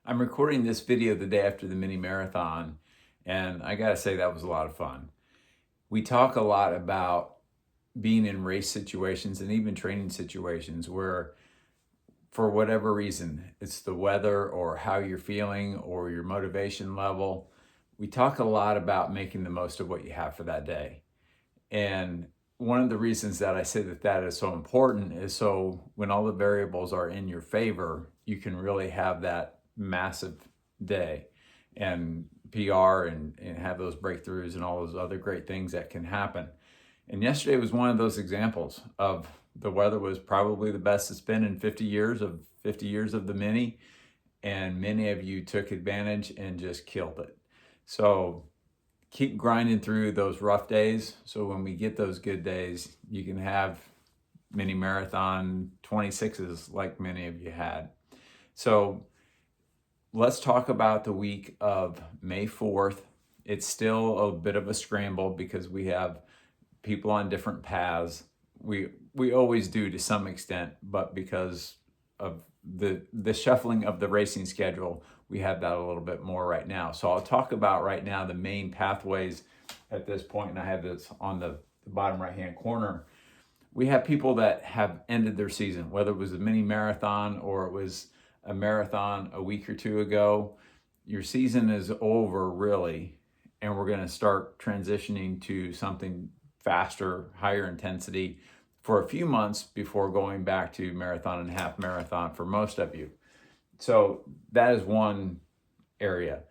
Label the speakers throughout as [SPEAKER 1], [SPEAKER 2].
[SPEAKER 1] I'm recording this video the day after the mini marathon, and I gotta say that was a lot of fun. We talk a lot about being in race situations and even training situations where, for whatever reason, it's the weather or how you're feeling or your motivation level. We talk a lot about making the most of what you have for that day. And one of the reasons that I say that that is so important is so when all the variables are in your favor, you can really have that massive day and PR and have those breakthroughs and all those other great things that can happen. And yesterday was one of those examples of the weather was probably the best it's been in 50 years of the mini, and many of you took advantage and just killed it. So keep grinding through those rough days. So when we get those good days, you can have mini marathon 26s like many of you had. So let's talk about the week of May 4th. It's still a bit of a scramble because we have people on different paths. We always do to some extent, but because of the shuffling of the racing schedule, we have that a little bit more right now. So I'll talk about right now the main pathways at this point, and I have this on the bottom right-hand corner. We have people that have ended their season, whether it was a mini marathon or it was a marathon a week or two ago. Your season is over, really, and we're going to start transitioning to something faster, higher intensity for a few months before going back to marathon and half marathon for most of you. So that is one area.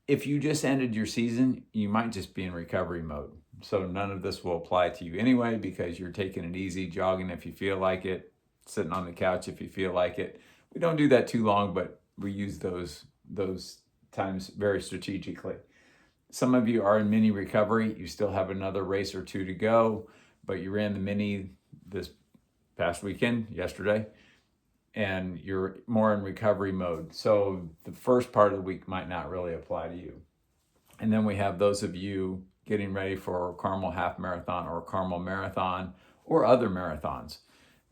[SPEAKER 1] If you just ended your season, you might just be in recovery mode. So none of this will apply to you anyway because you're taking it easy, jogging if you feel like it, sitting on the couch if you feel like it. We don't do that too long, but we use those times very strategically. Some of you are in mini recovery. You still have another race or two to go, but you ran the mini this past weekend, yesterday, and you're more in recovery mode. So the first part of the week might not really apply to you. And then we have those of you getting ready for Carmel Half Marathon or Carmel Marathon or other marathons.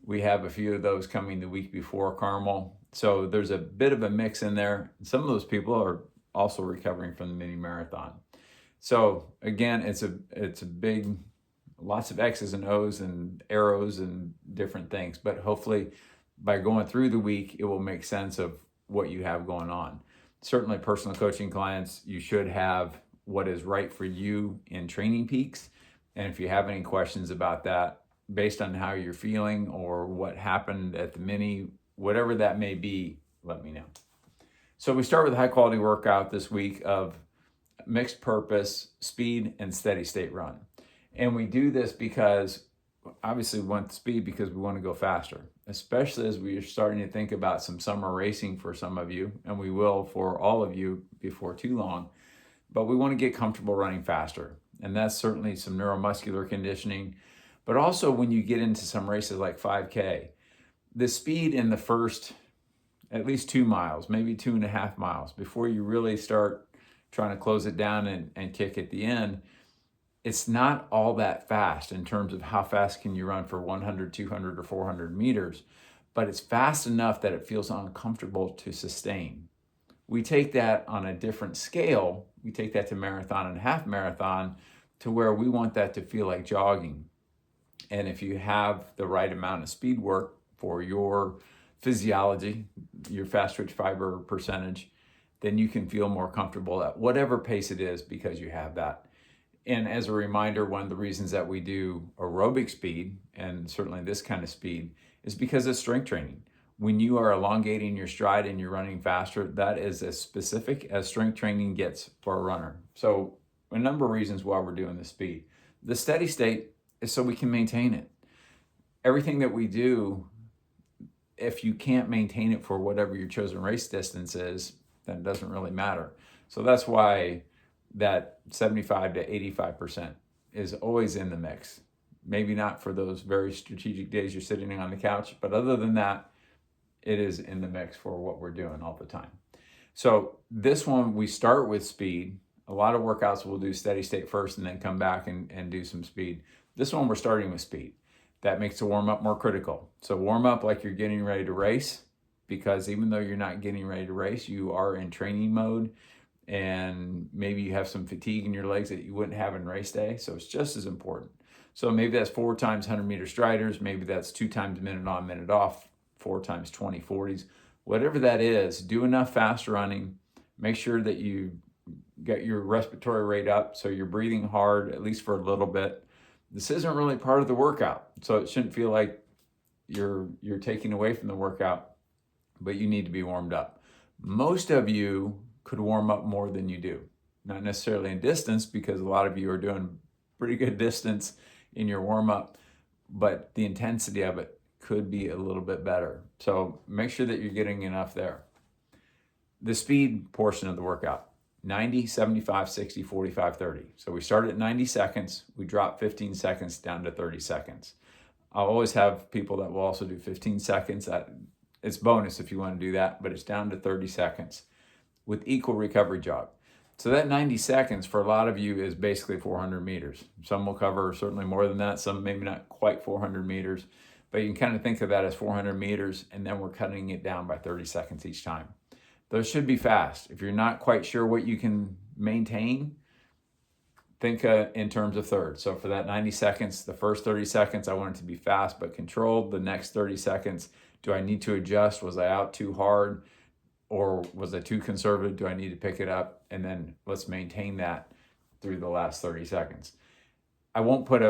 [SPEAKER 1] We have a few of those coming the week before Carmel. So there's a bit of a mix in there. Some of those people are also recovering from the mini marathon. So again, it's a big, lots of X's and O's and arrows and different things, but hopefully by going through the week, it will make sense of what you have going on. Certainly personal coaching clients, you should have what is right for you in Training Peaks. And if you have any questions about that, based on how you're feeling or what happened at the mini, whatever that may be, let me know. So we start with a high quality workout this week of mixed purpose, speed and steady state run. And we do this because obviously we want speed because we want to go faster, especially as we are starting to think about some summer racing for some of you, and we will for all of you before too long, but we want to get comfortable running faster. And that's certainly some neuromuscular conditioning, but also when you get into some races like 5K, the speed in the first at least 2 miles, maybe 2.5 miles, before you really start trying to close it down and kick at the end, it's not all that fast in terms of how fast can you run for 100, 200, or 400 meters, but it's fast enough that it feels uncomfortable to sustain. We take that on a different scale. We take that to marathon and half marathon to where we want that to feel like jogging. And if you have the right amount of speed work for your physiology, your fast twitch fiber percentage, then you can feel more comfortable at whatever pace it is because you have that. And as a reminder, one of the reasons that we do aerobic speed, and certainly this kind of speed, is because of strength training. When you are elongating your stride and you're running faster, that is as specific as strength training gets for a runner. So a number of reasons why we're doing the speed. The steady state is so we can maintain it. Everything that we do, if you can't maintain it for whatever your chosen race distance is, then it doesn't really matter. So that's why that 75 to 85% is always in the mix. Maybe not for those very strategic days you're sitting on the couch, but other than that, it is in the mix for what we're doing all the time. So this one, we start with speed. A lot of workouts we'll do steady state first and then come back and do some speed. This one, we're starting with speed. That makes the warm up more critical. So warm up like you're getting ready to race, because even though you're not getting ready to race, you are in training mode, and maybe you have some fatigue in your legs that you wouldn't have in race day. So it's just as important. So maybe that's 4 times 100-meter striders. Maybe that's 2 times minute on, minute off, 4 times 20, 40s. Whatever that is, do enough fast running. Make sure that you get your respiratory rate up so you're breathing hard, at least for a little bit. This isn't really part of the workout, so it shouldn't feel like you're taking away from the workout, but you need to be warmed up. Most of you could warm up more than you do. Not necessarily in distance, because a lot of you are doing pretty good distance in your warm-up, but the intensity of it could be a little bit better. So make sure that you're getting enough there. The speed portion of the workout, 90, 75, 60, 45, 30. So we start at 90 seconds, we drop 15 seconds down to 30 seconds. I'll always have people that will also do 15 seconds. It's bonus if you want to do that, but it's down to 30 seconds with equal recovery jog. So that 90 seconds for a lot of you is basically 400 meters. Some will cover certainly more than that, some maybe not quite 400 meters, but you can kind of think of that as 400 meters, and then we're cutting it down by 30 seconds each time. Those should be fast. If you're not quite sure what you can maintain, think in terms of thirds. So for that 90 seconds, the first 30 seconds, I want it to be fast but controlled. The next 30 seconds, do I need to adjust? Was I out too hard? Or was I too conservative? Do I need to pick it up? And then let's maintain that through the last 30 seconds. I won't put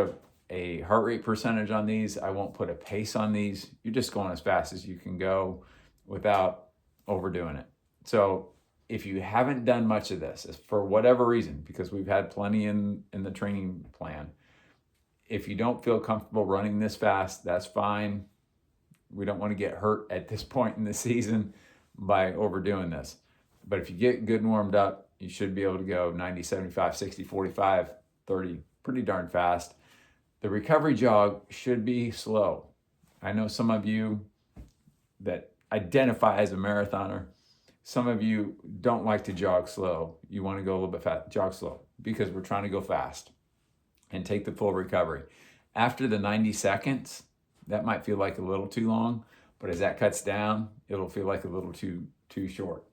[SPEAKER 1] a heart rate percentage on these. I won't put a pace on these. You're just going as fast as you can go without overdoing it. So if you haven't done much of this, for whatever reason, because we've had plenty in the training plan, if you don't feel comfortable running this fast, that's fine. We don't want to get hurt at this point in the season by overdoing this. But if you get good and warmed up, you should be able to go 90, 75, 60, 45, 30, pretty darn fast. The recovery jog should be slow. I know some of you that identify as a marathoner, some of you don't like to jog slow. You want to go a little bit fast, jog slow, because we're trying to go fast and take the full recovery. After the 90 seconds, that might feel like a little too long, but as that cuts down, it'll feel like a little too short.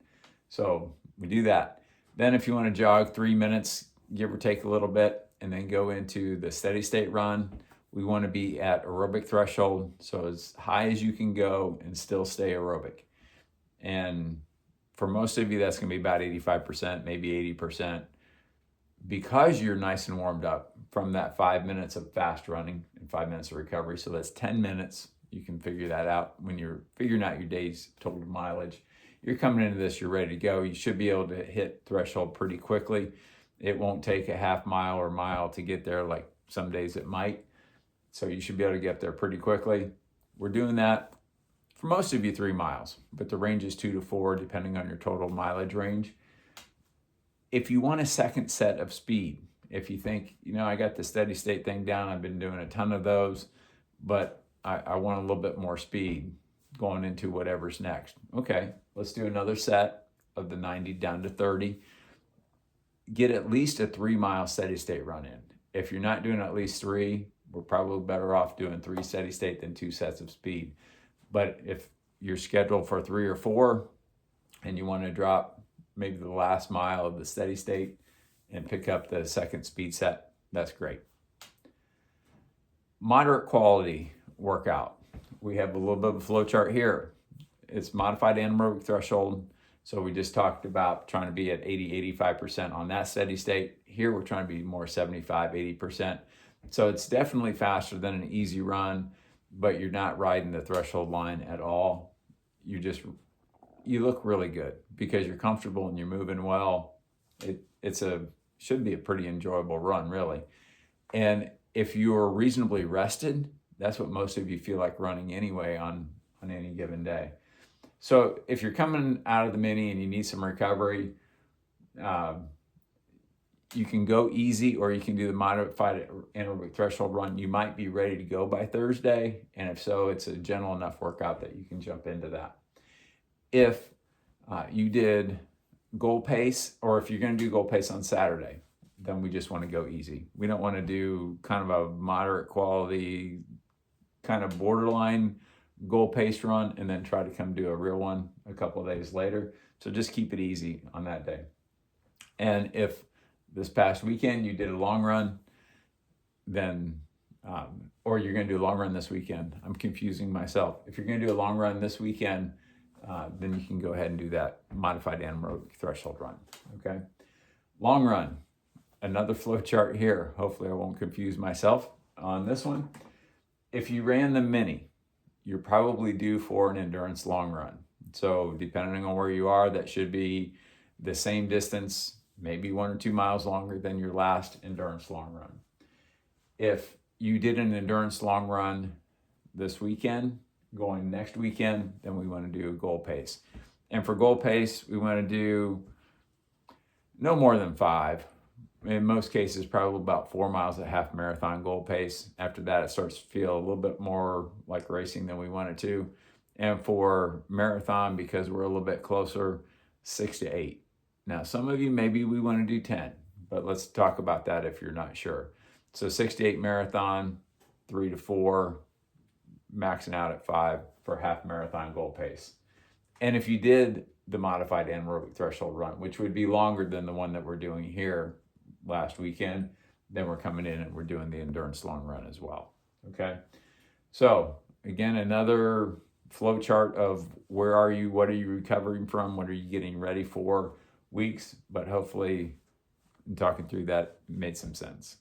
[SPEAKER 1] So we do that. Then if you want to jog 3 minutes, give or take a little bit, and then go into the steady state run, we want to be at aerobic threshold, so as high as you can go and still stay aerobic. And for most of you, that's going to be about 85%, maybe 80%, because you're nice and warmed up from that 5 minutes of fast running and 5 minutes of recovery. So that's 10 minutes. You can figure that out when you're figuring out your day's total mileage. You're coming into this, you're ready to go. You should be able to hit threshold pretty quickly. It won't take a half mile or mile to get there, like some days it might. So you should be able to get there pretty quickly. We're doing that for most of you 3 miles, but the range is 2 to 4, depending on your total mileage range. If you want a second set of speed, if you think, I got the steady state thing down, I've been doing a ton of those, but I want a little bit more speed going into whatever's next. Okay, let's do another set of the 90 down to 30. Get at least a 3 mile steady state run in. If you're not doing at least 3, we're probably better off doing 3 steady state than 2 sets of speed. But if you're scheduled for 3 or 4 and you want to drop maybe the last mile of the steady state and pick up the second speed set, that's great. Moderate quality workout. We have a little bit of a flow chart here. It's modified anaerobic threshold. So we just talked about trying to be at 80, 85% on that steady state. Here we're trying to be more 75, 80%. So it's definitely faster than an easy run, but you're not riding the threshold line at all. You look really good because you're comfortable and you're moving well. Should be a pretty enjoyable run, really. And if you're reasonably rested, that's what most of you feel like running anyway on any given day. So if you're coming out of the mini and you need some recovery, you can go easy or you can do the modified anaerobic threshold run. You might be ready to go by Thursday. And if so, it's a gentle enough workout that you can jump into that. If you did goal pace, or if you're going to do goal pace on Saturday, then we just want to go easy. We don't want to do kind of a moderate quality, kind of borderline goal pace run and then try to come do a real one a couple of days later. So just keep it easy on that day. And if this past weekend you did a long run, then, or you're going to do a long run this weekend, I'm confusing myself. If you're going to do a long run this weekend, then you can go ahead and do that modified anaerobic threshold run. Okay. Long run, another flow chart here. Hopefully I won't confuse myself on this one. If you ran the mini, you're probably due for an endurance long run. So depending on where you are, that should be the same distance, maybe 1 or 2 miles longer than your last endurance long run. If you did an endurance long run this weekend, going next weekend, then we want to do a goal pace. And for goal pace, we want to do no more than 5. In most cases, probably about 4 miles at half marathon goal pace. After that, it starts to feel a little bit more like racing than we want it to. And for marathon, because we're a little bit closer, 6 to 8. Now, some of you, maybe we want to do 10, but let's talk about that if you're not sure. So 6 to 8 marathon, 3 to 4, maxing out at 5 for half marathon goal pace. And if you did the modified anaerobic threshold run, which would be longer than the one that we're doing here last weekend, then we're coming in and we're doing the endurance long run as well. Okay. So again, another flow chart of where are you, what are you recovering from, what are you getting ready for weeks, but hopefully talking through that made some sense.